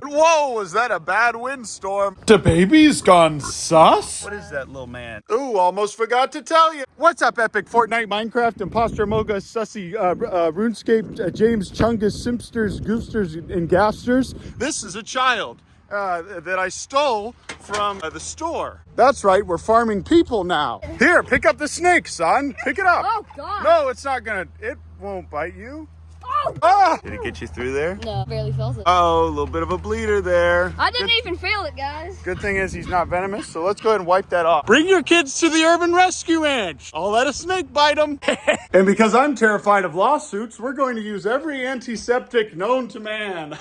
Whoa, was that a bad windstorm? The baby's gone sus? What is that little man? Ooh, almost forgot to tell you. What's up, Epic Fortnite, Minecraft, Imposter, Moga, Sussy, RuneScape, James, Chungus, Simpsters, Goosters, and Gaffsters? This is a child that I stole from the store. That's right, we're farming people now. Here, pick up the snake, son. Pick it up. Oh, God. No, it's not gonna, it won't bite you. Oh! Ah! Did it get you through there? No, barely felt it. Oh, a little bit of a bleeder there. I didn't even feel it, guys. Good thing is he's not venomous, so let's go ahead and wipe that off. Bring your kids to the Urban Rescue Ranch. I'll let a snake bite them. And because I'm terrified of lawsuits, we're going to use every antiseptic known to man.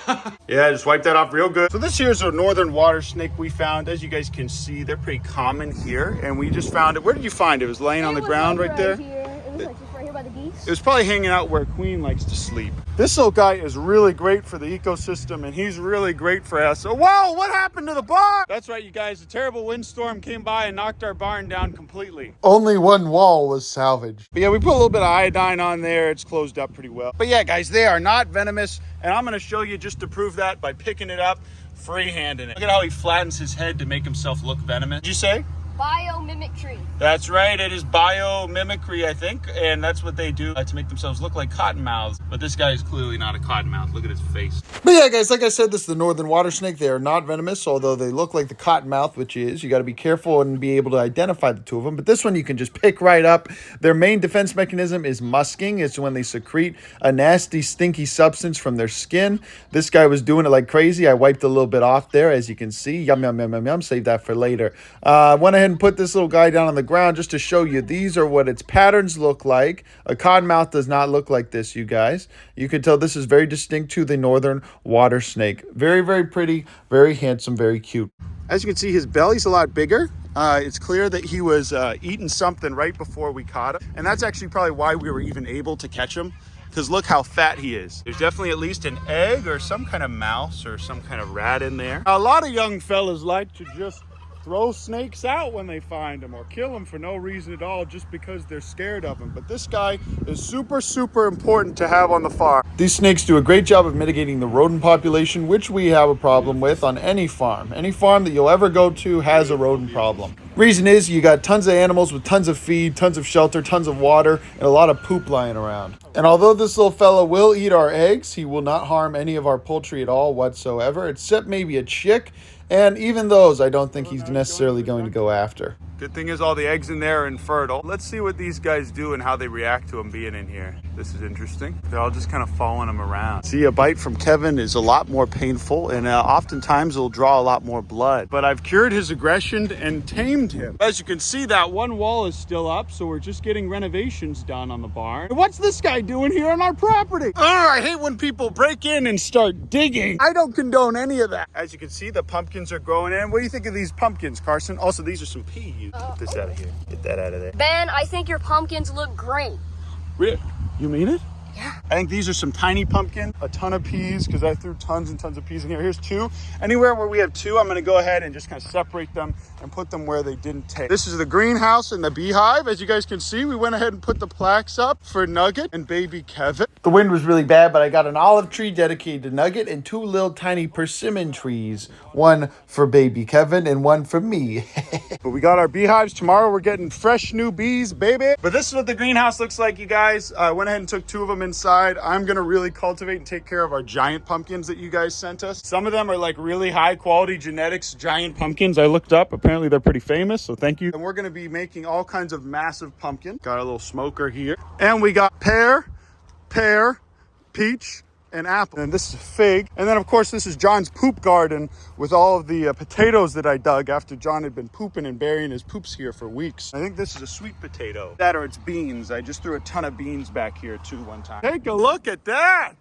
Yeah, just wipe that off real good. So this here's a northern water snake we found. As you guys can see, they're pretty common here, and we just found it. Where did you find it? It was laying on the ground right there? Here. It was like just right here by the geese. It was probably hanging out where Queen likes to sleep. This little guy is really great for the ecosystem, and he's really great for us. So, whoa, what happened to the barn? That's right, you guys. A terrible windstorm came by and knocked our barn down completely. Only one wall was salvaged. But yeah, we put a little bit of iodine on there. It's closed up pretty well. But yeah, guys, they are not venomous, and I'm going to show you just to prove that by picking it up, free-handing it. Look at how he flattens his head to make himself look venomous. Did you say? Biomimicry. That's right, it is biomimicry, I think, and that's what they do to make themselves look like cottonmouths. But this guy is clearly not a cottonmouth. Look at his face. But yeah, guys, like I said, this is the northern water snake. They are not venomous, although they look like the cottonmouth, which is. You got to be careful and be able to identify the two of them. But this one you can just pick right up. Their main defense mechanism is musking. It's when they secrete a nasty, stinky substance from their skin. This guy was doing it like crazy. I wiped a little bit off there, as you can see. Yum, yum, yum, yum, yum. Save that for later. Went ahead and put this little guy down on the ground just to show you these are what its patterns look like. A cottonmouth does not look like this, you guys. You can tell this is very distinct to the northern water snake. Very, very pretty, very handsome, very cute. As you can see, his belly's a lot bigger. It's clear that he was eating something right before we caught him. And that's actually probably why we were even able to catch him. Because look how fat he is. There's definitely at least an egg or some kind of mouse or some kind of rat in there. A lot of young fellas like to just throw snakes out when they find them or kill them for no reason at all just because they're scared of them. But this guy is super, super important to have on the farm. These snakes do a great job of mitigating the rodent population, which we have a problem with on any farm. Any farm that you'll ever go to has a rodent problem. Reason is you got tons of animals with tons of feed, tons of shelter, tons of water, and a lot of poop lying around. And although this little fella will eat our eggs, he will not harm any of our poultry at all whatsoever, except maybe a chick. And even those, I don't think he's necessarily going to go after. Good thing is all the eggs in there are infertile. Let's see what these guys do and how they react to them being in here. This is interesting. They're all just kind of following them around. See, a bite from Kevin is a lot more painful, and oftentimes it'll draw a lot more blood. But I've cured his aggression and tamed him. As you can see, that one wall is still up, so we're just getting renovations done on the barn. What's this guy doing here on our property? Oh, I hate when people break in and start digging. I don't condone any of that. As you can see, the pumpkins are growing in. What do you think of these pumpkins, Carson? Also, these are some peas. Get this out of here. Get that out of there. Ben, I think your pumpkins look great. Really? You mean it? Yeah. I think these are some tiny pumpkins, a ton of peas, because I threw tons and tons of peas in here. Here's two. Anywhere where we have two, I'm going to go ahead and just kind of separate them and put them where they didn't take. This is the greenhouse and the beehive. As you guys can see, we went ahead and put the plaques up for Nugget and baby Kevin. The wind was really bad, but I got an olive tree dedicated to Nugget and two little tiny persimmon trees. One for baby Kevin and one for me. But we got our beehives. Tomorrow we're getting fresh new bees, baby. But this is what the greenhouse looks like, you guys. I went ahead and took two of them inside. I'm going to really cultivate and take care of our giant pumpkins that you guys sent us. Some of them are like really high quality genetics giant pumpkins. I looked up. Apparently they're pretty famous, so thank you. And we're going to be making all kinds of massive pumpkin. Got a little smoker here. And we got pear, peach, and apple. And this is a fig. And then of course this is John's poop garden with all of the potatoes that I dug after John had been pooping and burying his poops here for weeks. I think this is a sweet potato. That or it's beans. I just threw a ton of beans back here too one time. Take a look at that.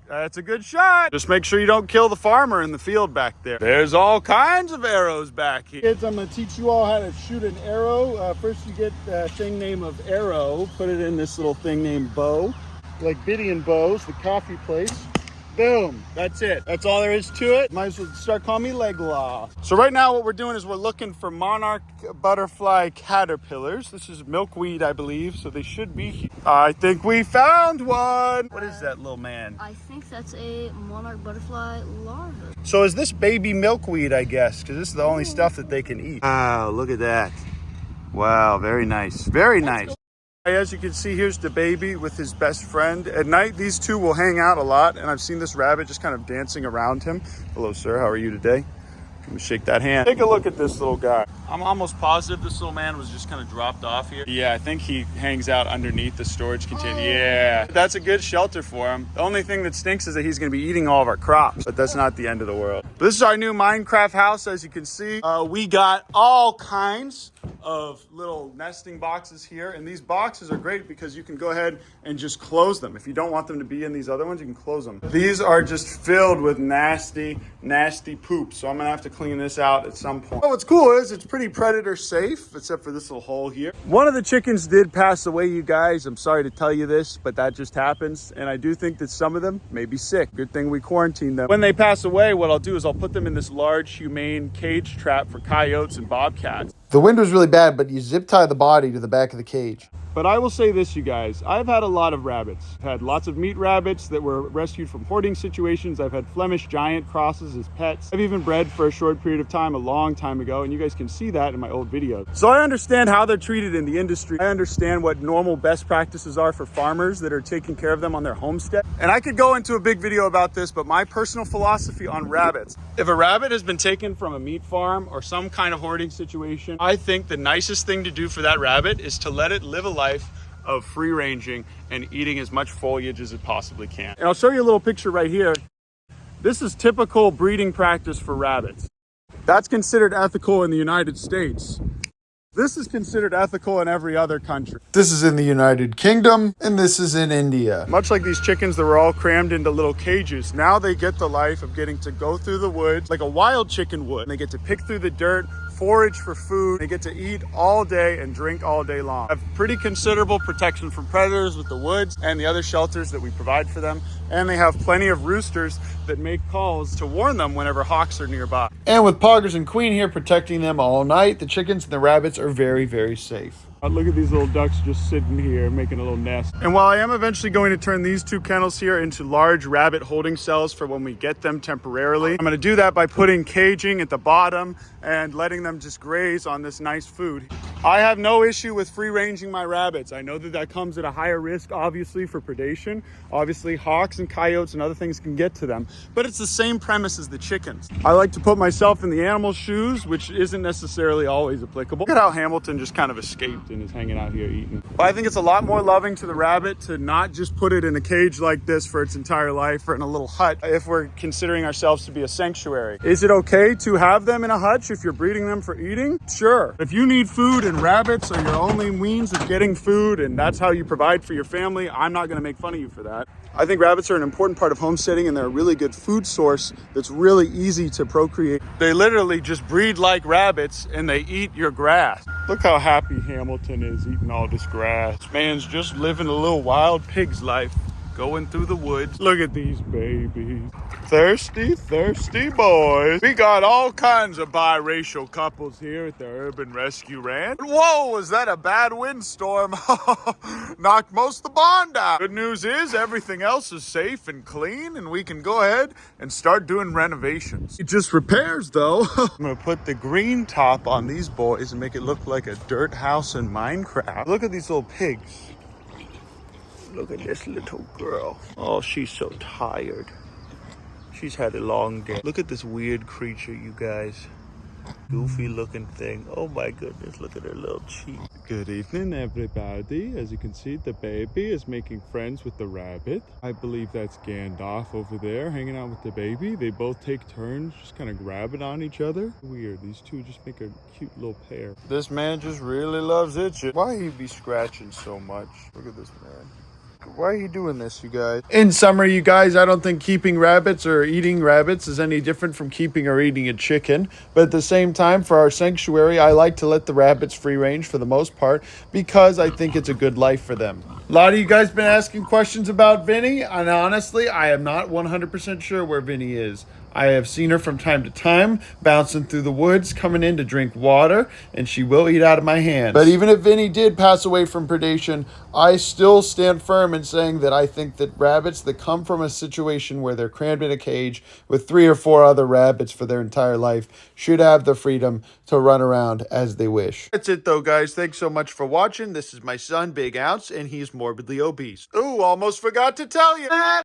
That's a good shot. Just make sure you don't kill the farmer in the field back there. There's all kinds of arrows back here. Kids, I'm going to teach you all how to shoot an arrow. First you get a thing name of arrow. Put it in this little thing named bow. Like Biddy and Bows, the coffee place. Boom. That's it. That's all there is to it. Might as well start calling me Legolas. So right now what we're doing is we're looking for monarch butterfly caterpillars. This is milkweed, I believe, so they should be here. I think we found one. What is that little man? I think that's a monarch butterfly larva. So is this baby milkweed, I guess, because this is the only stuff that they can eat. Wow, look at that. Wow, very nice. Very nice. As you can see, here's the baby with his best friend. At night, these two will hang out a lot, and I've seen this rabbit just kind of dancing around him. Hello, sir. How are you today? Let me shake that hand. Take a look at this little guy. I'm almost positive this little man was just kind of dropped off here. Yeah, I think he hangs out underneath the storage container. Yeah, that's a good shelter for him. The only thing that stinks is that he's going to be eating all of our crops, but that's not the end of the world. This is our new Minecraft house, as you can see. We got all kinds of little nesting boxes here, and these boxes are great because you can go ahead and just close them. If you don't want them to be in these other ones, you can close them. These are just filled with nasty poop, so I'm gonna have to clean this out at some point. What's cool is it's pretty predator safe, except for this little hole here. One of the chickens did pass away, you guys. I'm sorry to tell you this, but that just happens, and I do think that some of them may be sick. Good thing we quarantined them. When they pass away, what I'll do is I'll put them in this large humane cage trap for coyotes and bobcats. The wind was really bad, but you zip tie the body to the back of the cage. But I will say this, you guys, I've had a lot of rabbits. I've had lots of meat rabbits that were rescued from hoarding situations. I've had Flemish giant crosses as pets. I've even bred for a short period of time, a long time ago, and you guys can see that in my old videos. So I understand how they're treated in the industry. I understand what normal best practices are for farmers that are taking care of them on their homestead. And I could go into a big video about this, but my personal philosophy on rabbits, if a rabbit has been taken from a meat farm or some kind of hoarding situation, I think the nicest thing to do for that rabbit is to let it live a life of free ranging and eating as much foliage as it possibly can. And I'll show you a little picture right here. This is typical breeding practice for rabbits. That's considered ethical in the United States. This is considered ethical in every other country. This is in the United Kingdom, and this is in India. Much like these chickens that were all crammed into little cages, now they get the life of getting to go through the woods like a wild chicken would. And they get to pick through the dirt, forage for food. They get to eat all day and drink all day long. Have pretty considerable protection from predators with the woods and the other shelters that we provide for them. And they have plenty of roosters that make calls to warn them whenever hawks are nearby. And with Poggers and Queen here protecting them all night, the chickens and the rabbits are very, very safe. Look at these little ducks just sitting here making a little nest. And while I am eventually going to turn these two kennels here into large rabbit holding cells for when we get them temporarily, I'm going to do that by putting caging at the bottom and letting them just graze on this nice food. I have no issue with free ranging my rabbits. I know that that comes at a higher risk, obviously, for predation. Obviously, hawks and coyotes and other things can get to them, but it's the same premise as the chickens. I like to put myself in the animal's shoes, which isn't necessarily always applicable. Look at how Hamilton just kind of escaped and is hanging out here eating. But I think it's a lot more loving to the rabbit to not just put it in a cage like this for its entire life or in a little hut if we're considering ourselves to be a sanctuary. Is it okay to have them in a hutch if you're breeding them for eating? Sure. If you need food and rabbits are your only means of getting food and that's how you provide for your family, I'm not going to make fun of you for that. I think rabbits are an important part of homesteading and they're a really good food source that's really easy to procreate. They literally just breed like rabbits and they eat your grass. Look how happy Hamilton is eating all this grass. This man's just living a little wild pig's life, going through the woods. Look at these babies. Thirsty, thirsty boys. We got all kinds of biracial couples here at the Urban Rescue Ranch. Whoa, was that a bad windstorm? Knocked most of the barn down. Good news is everything else is safe and clean and we can go ahead and start doing renovations. It just repairs though. I'm gonna put the green top on these boys and make it look like a dirt house in Minecraft. Look at these little pigs. Look at this little girl. Oh, she's so tired. She's had a long day. Look at this weird creature, you guys. Goofy looking thing. Oh my goodness, look at her little cheek. Good evening, everybody. As you can see, the baby is making friends with the rabbit. I believe that's Gandalf over there hanging out with the baby. They both take turns just kind of grabbing on each other. Weird, these two just make a cute little pair. This man just really loves itching. Why he be scratching so much? Look at this man. Why are you doing this, you guys? In summary, you guys, I don't think keeping rabbits or eating rabbits is any different from keeping or eating a chicken. But at the same time, for our sanctuary, I like to let the rabbits free range for the most part because I think it's a good life for them. A lot of you guys been asking questions about Vinny, and honestly, I am not 100% sure where Vinny is. I have seen her from time to time, bouncing through the woods, coming in to drink water, and she will eat out of my hands. But even if Vinny did pass away from predation, I still stand firm in saying that I think that rabbits that come from a situation where they're crammed in a cage with 3 or 4 other rabbits for their entire life should have the freedom to run around as they wish. That's it though, guys. Thanks so much for watching. This is my son, Big Ounce, and he's morbidly obese. Ooh, almost forgot to tell you that.